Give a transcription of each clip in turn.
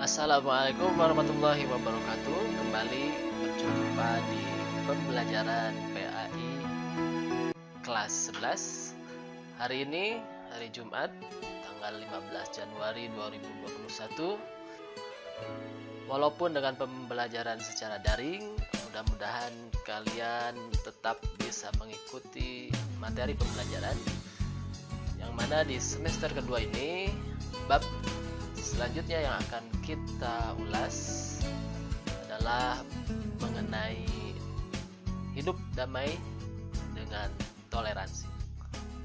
Assalamualaikum warahmatullahi wabarakatuh. Kembali berjumpa di pembelajaran PAI kelas 11. Hari ini hari Jumat tanggal 15 Januari 2021. Walaupun dengan pembelajaran secara daring, mudah-mudahan kalian tetap bisa mengikuti materi pembelajaran yang mana di semester kedua ini bab selanjutnya yang akan kita ulas adalah mengenai hidup damai dengan toleransi.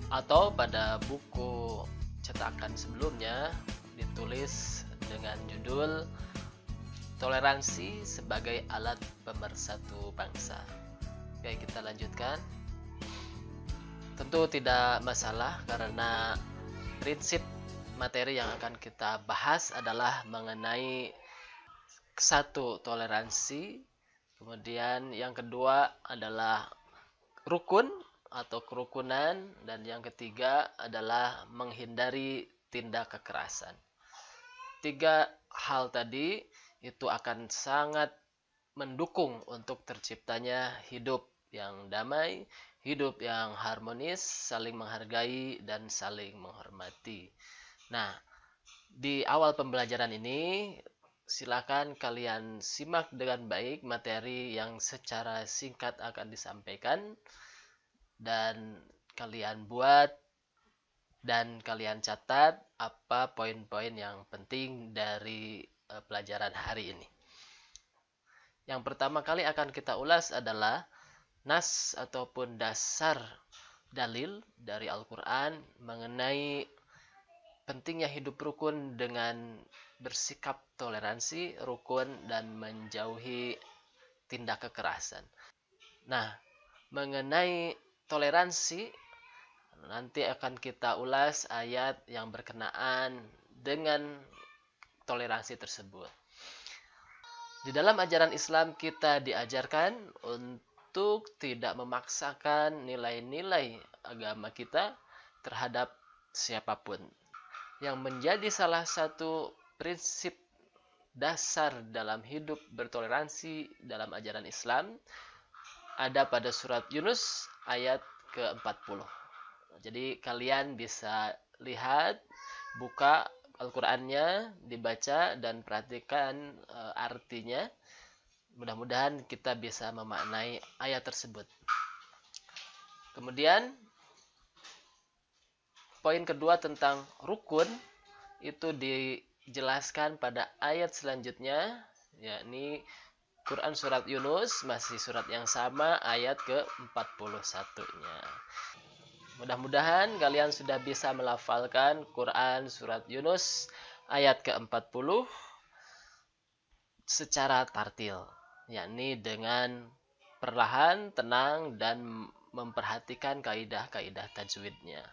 Atau pada buku cetakan sebelumnya ditulis dengan judul Toleransi sebagai alat pemersatu bangsa. Oke, kita lanjutkan. Tentu tidak masalah karena prinsip materi yang akan kita bahas adalah mengenai satu, toleransi, kemudian yang kedua adalah rukun atau kerukunan, dan yang ketiga adalah menghindari tindak kekerasan. Tiga hal tadi itu akan sangat mendukung untuk terciptanya hidup yang damai, hidup yang harmonis, saling menghargai dan saling menghormati. Nah, di awal pembelajaran ini, silakan kalian simak dengan baik materi yang secara singkat akan disampaikan, dan kalian buat dan kalian catat apa poin-poin yang penting dari pelajaran hari ini. Yang pertama kali akan kita ulas adalah nas ataupun dasar dalil dari Al-Quran mengenai pentingnya hidup rukun dengan bersikap toleransi, rukun, dan menjauhi tindak kekerasan. Nah, mengenai toleransi, nanti akan kita ulas ayat yang berkenaan dengan toleransi tersebut. Di dalam ajaran Islam kita diajarkan untuk tidak memaksakan nilai-nilai agama kita terhadap siapapun. Yang menjadi salah satu prinsip dasar dalam hidup bertoleransi dalam ajaran Islam ada pada surat Yunus ayat ke-40. Jadi kalian bisa lihat, buka Al-Qur'annya, dibaca dan perhatikan artinya. Mudah-mudahan kita bisa memaknai ayat tersebut. Kemudian poin kedua tentang rukun itu dijelaskan pada ayat selanjutnya, yakni Quran surat Yunus, masih surat yang sama, ayat ke-41-nya. Mudah-mudahan kalian sudah bisa melafalkan Quran surat Yunus ayat ke-40 secara tartil, yakni dengan perlahan, tenang, dan memperhatikan kaidah-kaidah tajwidnya.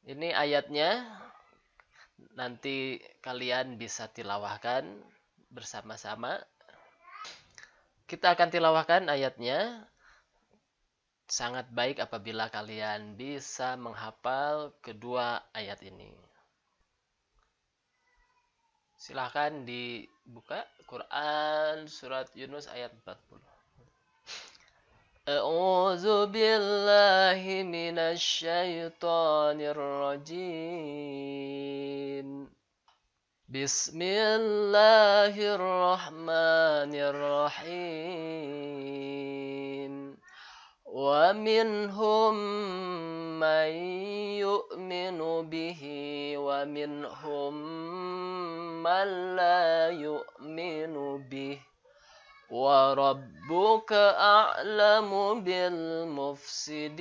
Ini ayatnya, nanti kalian bisa tilawahkan bersama-sama. Kita akan tilawahkan ayatnya. Sangat baik apabila kalian bisa menghafal kedua ayat ini. Silahkan dibuka Quran surat Yunus ayat 40. A'udzu billahi minasy syaithanir rajim. Bismillahirrahmanirrahim. Wa minhum man yu'minu bihi wa minhum man la yu'minu bihi wa rabbuka a'lamu bil mufsidin.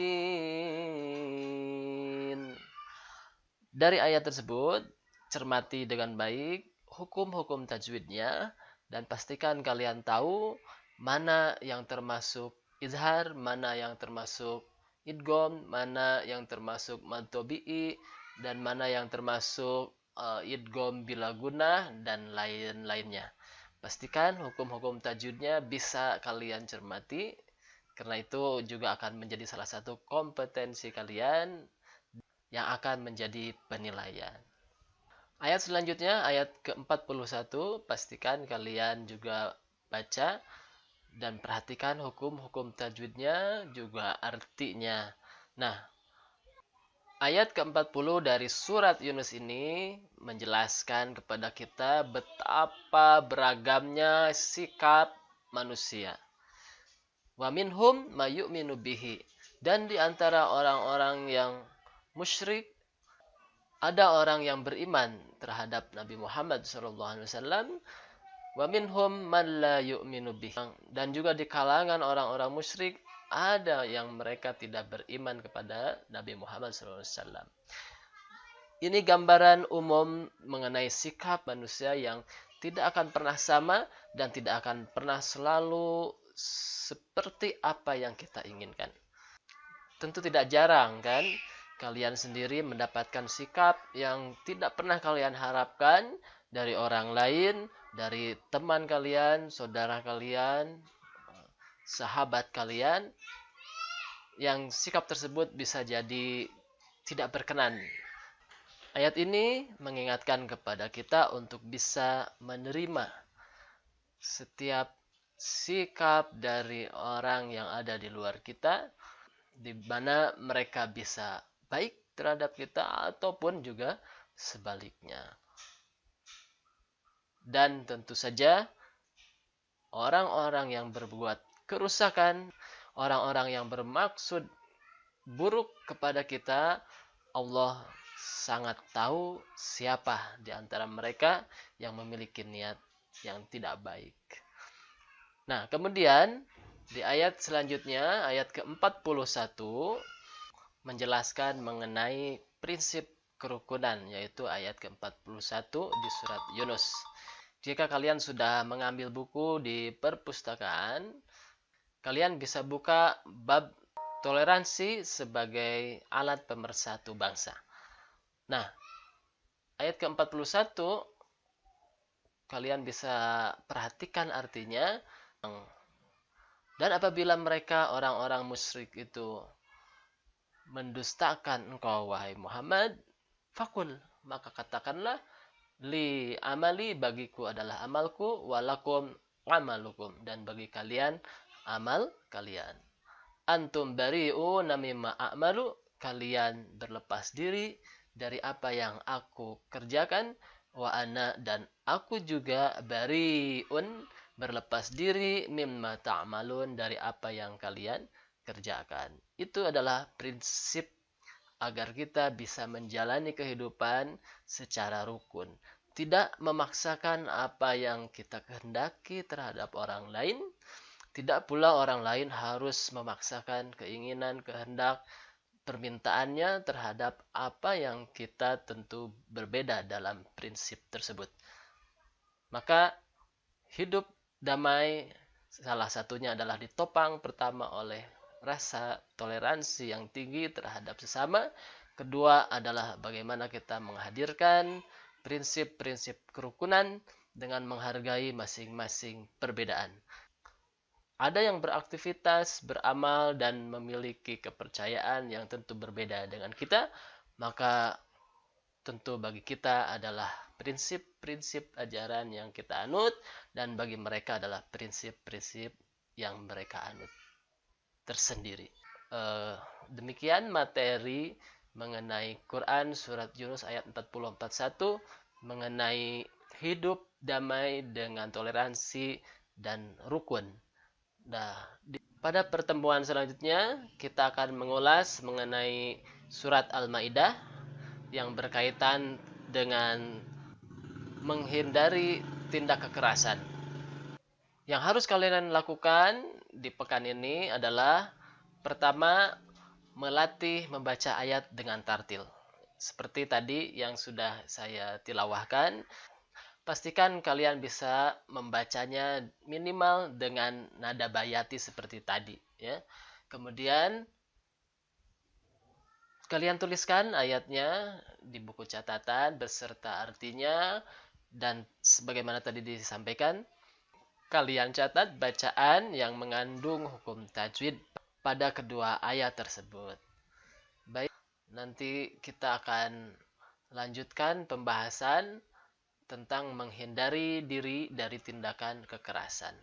Dari ayat tersebut, cermati dengan baik hukum-hukum tajwidnya dan pastikan kalian tahu mana yang termasuk izhar, mana yang termasuk idgham, mana yang termasuk mad tabi'i, dan mana yang termasuk idgham bila gunnah, dan lain-lainnya. Pastikan hukum-hukum tajwidnya bisa kalian cermati, karena itu juga akan menjadi salah satu kompetensi kalian yang akan menjadi penilaian. Ayat selanjutnya, ayat ke-41, pastikan kalian juga baca dan perhatikan hukum-hukum tajwidnya, juga artinya. Nah, ayat ke-40 dari surat Yunus ini menjelaskan kepada kita betapa beragamnya sikap manusia. Wa minhum mayyu'minu bihi. Dan di antara orang-orang yang musyrik ada orang yang beriman terhadap Nabi Muhammad SAW. Wa minhum man la yu'minu bih. Dan juga di kalangan orang-orang musyrik ada yang mereka tidak beriman kepada Nabi Muhammad SAW. Ini gambaran umum mengenai sikap manusia yang tidak akan pernah sama dan tidak akan pernah selalu seperti apa yang kita inginkan. Tentu tidak jarang kan kalian sendiri mendapatkan sikap yang tidak pernah kalian harapkan dari orang lain, dari teman kalian, saudara kalian, sahabat kalian, yang sikap tersebut bisa jadi tidak berkenan. Ayat ini mengingatkan kepada kita untuk bisa menerima setiap sikap dari orang yang ada di luar kita, di mana mereka bisa baik terhadap kita ataupun juga sebaliknya. Dan tentu saja orang-orang yang berbuat kerusakan, orang-orang yang bermaksud buruk kepada kita, Allah sangat tahu siapa di antara mereka yang memiliki niat yang tidak baik. Nah, kemudian di ayat selanjutnya, ayat ke-41, menjelaskan mengenai prinsip kerukunan, yaitu ayat ke-41 di surat Yunus. Jika kalian sudah mengambil buku di perpustakaan, kalian bisa buka bab toleransi sebagai alat pemersatu bangsa. Nah, ayat ke-41 kalian bisa perhatikan artinya. Dan apabila mereka orang-orang musyrik itu mendustakan engkau wahai Muhammad, fakul, maka katakanlah, li amali, bagiku adalah amalku, walakum amalukum, dan bagi kalian amal kalian. Antum bari'u namimma a'malu, kalian berlepas diri dari apa yang aku kerjakan, wa ana, dan aku juga bari'un, berlepas diri, mimma ta'malun, dari apa yang kalian kerjakan. Itu adalah prinsip agar kita bisa menjalani kehidupan secara rukun. Tidak memaksakan apa yang kita kehendaki terhadap orang lain. Tidak pula orang lain harus memaksakan keinginan, kehendak, permintaannya terhadap apa yang kita tentu berbeda dalam prinsip tersebut. Maka hidup damai salah satunya adalah ditopang pertama oleh rasa toleransi yang tinggi terhadap sesama. Kedua adalah bagaimana kita menghadirkan prinsip-prinsip kerukunan dengan menghargai masing-masing perbedaan. Ada yang beraktivitas, beramal, dan memiliki kepercayaan yang tentu berbeda dengan kita, maka tentu bagi kita adalah prinsip-prinsip ajaran yang kita anut, dan bagi mereka adalah prinsip-prinsip yang mereka anut tersendiri. Demikian materi mengenai Quran Surat Yunus ayat 40-41 mengenai hidup damai dengan toleransi dan rukun. Nah, pada pertemuan selanjutnya kita akan mengulas mengenai surat Al-Maidah yang berkaitan dengan menghindari tindak kekerasan. Yang harus kalian lakukan di pekan ini adalah pertama, melatih membaca ayat dengan tartil. Seperti tadi yang sudah saya tilawahkan, pastikan kalian bisa membacanya minimal dengan nada bayati seperti tadi, ya. Kemudian kalian tuliskan ayatnya di buku catatan beserta artinya, dan sebagaimana tadi disampaikan, kalian catat bacaan yang mengandung hukum tajwid pada kedua ayat tersebut. Baik, nanti kita akan lanjutkan pembahasan tentang menghindari diri dari tindakan kekerasan.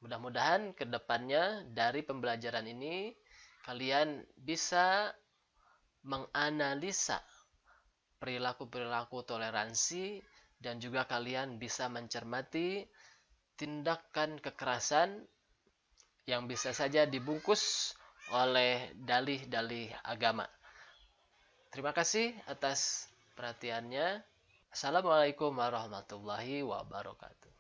Mudah-mudahan ke depannya dari pembelajaran ini kalian bisa menganalisa perilaku-perilaku toleransi dan juga kalian bisa mencermati tindakan kekerasan yang bisa saja dibungkus oleh dalih-dalih agama. Terima kasih atas perhatiannya. Assalamualaikum warahmatullahi wabarakatuh.